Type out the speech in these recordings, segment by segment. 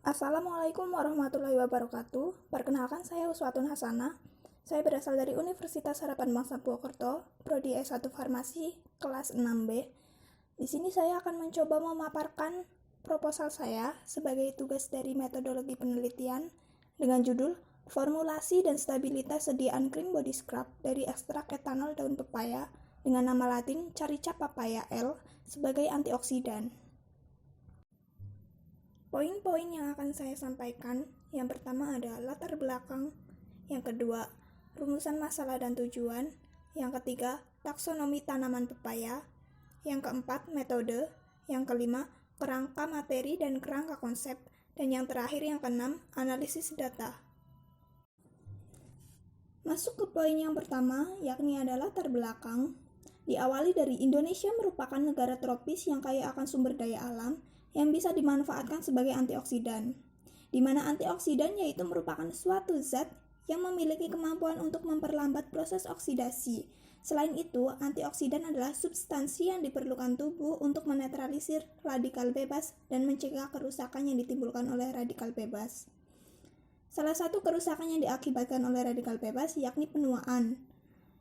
Assalamualaikum warahmatullahi wabarakatuh. Perkenalkan, saya Uswatun Hasanah. Saya berasal dari Universitas Harapan Bangsa Purwokerto, Prodi S1 Farmasi, kelas 6B. Di sini saya akan mencoba memaparkan proposal saya sebagai tugas dari metodologi penelitian dengan judul Formulasi dan Stabilitas Sediaan Krim Body Scrub dari ekstrak etanol daun pepaya dengan nama latin Carica papaya L sebagai antioksidan. Poin-poin yang akan saya sampaikan, yang pertama ada latar belakang, yang kedua, rumusan masalah dan tujuan, yang ketiga, taksonomi tanaman pepaya, yang keempat, metode, yang kelima, kerangka materi dan kerangka konsep, dan yang terakhir, yang keenam, analisis data. Masuk ke poin yang pertama, yakni ada latar belakang. Diawali dari Indonesia merupakan negara tropis yang kaya akan sumber daya alam yang bisa dimanfaatkan sebagai antioksidan, di mana antioksidan yaitu merupakan suatu zat yang memiliki kemampuan untuk memperlambat proses oksidasi. Selain itu, antioksidan adalah substansi yang diperlukan tubuh untuk menetralisir radikal bebas dan mencegah kerusakan yang ditimbulkan oleh radikal bebas. Salah satu kerusakan yang diakibatkan oleh radikal bebas yakni penuaan,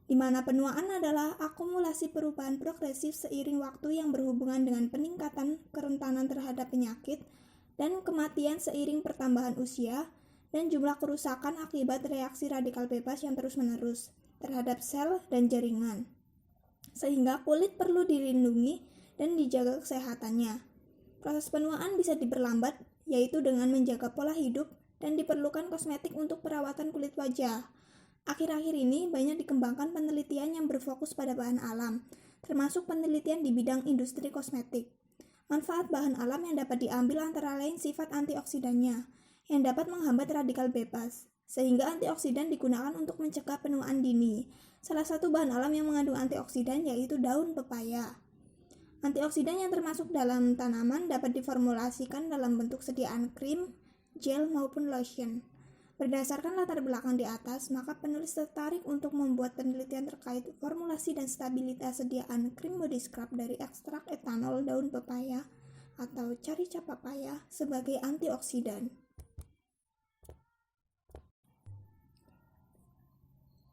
di mana penuaan adalah akumulasi perubahan progresif seiring waktu yang berhubungan dengan peningkatan kerentanan terhadap penyakit dan kematian seiring pertambahan usia dan jumlah kerusakan akibat reaksi radikal bebas yang terus-menerus terhadap sel dan jaringan. Sehingga kulit perlu dilindungi dan dijaga kesehatannya. Proses penuaan bisa diperlambat, yaitu dengan menjaga pola hidup dan diperlukan kosmetik untuk perawatan kulit wajah. Akhir-akhir ini banyak dikembangkan penelitian yang berfokus pada bahan alam, termasuk penelitian di bidang industri kosmetik. Manfaat bahan alam yang dapat diambil antara lain sifat antioksidannya, yang dapat menghambat radikal bebas, sehingga antioksidan digunakan untuk mencegah penuaan dini. Salah satu bahan alam yang mengandung antioksidan yaitu daun pepaya. Antioksidan yang termasuk dalam tanaman dapat diformulasikan dalam bentuk sediaan krim, gel maupun lotion. Berdasarkan latar belakang di atas, maka penulis tertarik untuk membuat penelitian terkait formulasi dan stabilitas sediaan krim body scrub dari ekstrak etanol daun pepaya atau Carica papaya sebagai antioksidan.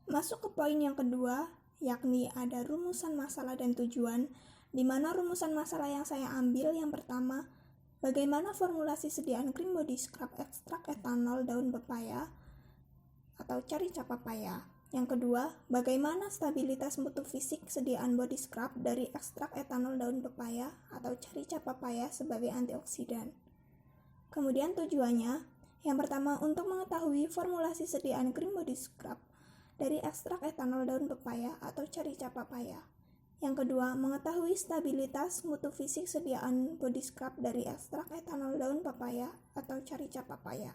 Masuk ke poin yang kedua, yakni ada rumusan masalah dan tujuan, di mana rumusan masalah yang saya ambil yang pertama, bagaimana formulasi sediaan krim body scrub ekstrak etanol daun pepaya atau Carica papaya. Yang kedua, bagaimana stabilitas mutu fisik sediaan body scrub dari ekstrak etanol daun pepaya atau Carica papaya sebagai antioksidan. Kemudian tujuannya, yang pertama untuk mengetahui formulasi sediaan krim body scrub dari ekstrak etanol daun pepaya atau Carica papaya. Yang kedua, mengetahui stabilitas mutu fisik sediaan body scrub dari ekstrak etanol daun pepaya atau Carica papaya.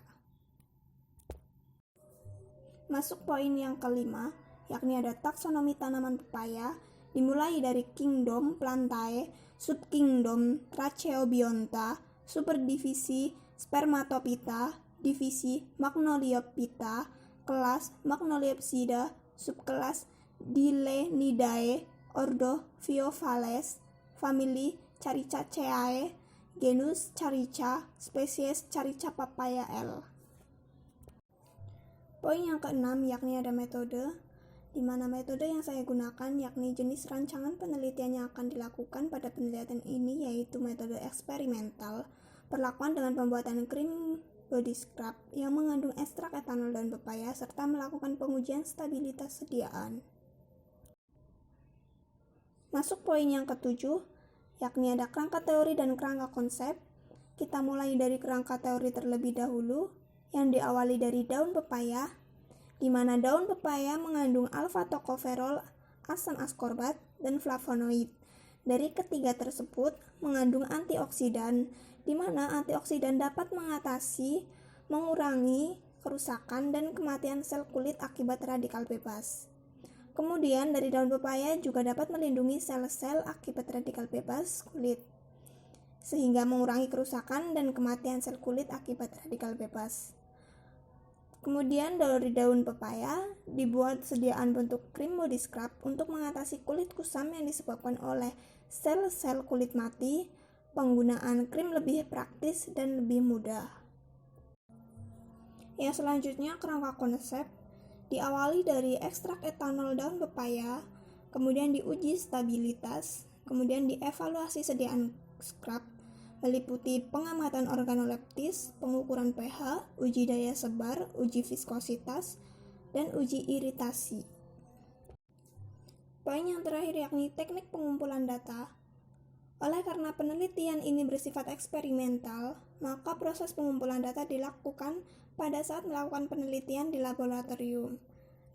Masuk poin yang kelima, yakni ada taksonomi tanaman pepaya, dimulai dari kingdom Plantae, subkingdom Tracheobionta, superdivisi Spermatophyta, divisi Magnoliophyta, kelas Magnoliopsida, subkelas Dilenidae, ordo Phyophanes, famili Caricaceae, genus Carica, spesies Carica papaya L. Poin yang keenam yakni ada metode, di mana metode yang saya gunakan yakni jenis rancangan penelitian yang akan dilakukan pada penelitian ini yaitu metode eksperimental, perlakuan dengan pembuatan krim body scrub yang mengandung ekstrak etanol dan pepaya serta melakukan pengujian stabilitas sediaan. Masuk poin yang ketujuh, yakni ada kerangka teori dan kerangka konsep. Kita mulai dari kerangka teori terlebih dahulu, yang diawali dari daun pepaya, di mana daun pepaya mengandung alfa-tokoferol, asam askorbat, dan flavonoid. Dari ketiga tersebut mengandung antioksidan, di mana antioksidan dapat mengatasi, mengurangi kerusakan dan kematian sel kulit akibat radikal bebas. Kemudian dari daun pepaya juga dapat melindungi sel-sel akibat radikal bebas kulit, sehingga mengurangi kerusakan dan kematian sel kulit akibat radikal bebas. Kemudian dari daun pepaya dibuat sediaan bentuk krim body scrub untuk mengatasi kulit kusam yang disebabkan oleh sel-sel kulit mati. Penggunaan krim lebih praktis dan lebih mudah. Yang selanjutnya kerangka konsep, diawali dari ekstrak etanol daun pepaya, kemudian diuji stabilitas, kemudian dievaluasi sediaan scrub, meliputi pengamatan organoleptis, pengukuran pH, uji daya sebar, uji viskositas, dan uji iritasi. Poin yang terakhir yakni teknik pengumpulan data. Oleh karena penelitian ini bersifat eksperimental, maka proses pengumpulan data dilakukan pada saat melakukan penelitian di laboratorium.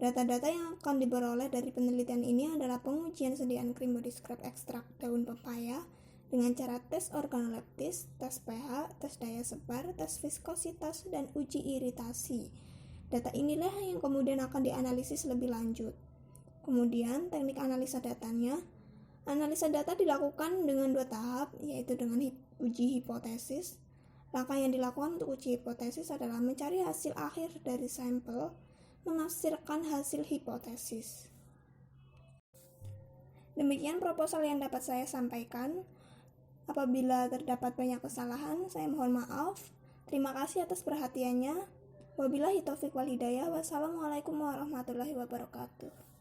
Data-data yang akan diperoleh dari penelitian ini adalah pengujian sediaan cream body scrub ekstrak daun pepaya dengan cara tes organoleptis, tes pH, tes daya sebar, tes viskositas, dan uji iritasi. Data inilah yang kemudian akan dianalisis lebih lanjut. Kemudian, teknik analisa datanya. Analisa data dilakukan dengan 2 tahap, yaitu dengan uji hipotesis. Langkah yang dilakukan untuk uji hipotesis adalah mencari hasil akhir dari sampel, menafsirkan hasil hipotesis. Demikian proposal yang dapat saya sampaikan. Apabila terdapat banyak kesalahan, saya mohon maaf. Terima kasih atas perhatiannya. Wabillahi taufiq wal hidayah. Wassalamualaikum warahmatullahi wabarakatuh.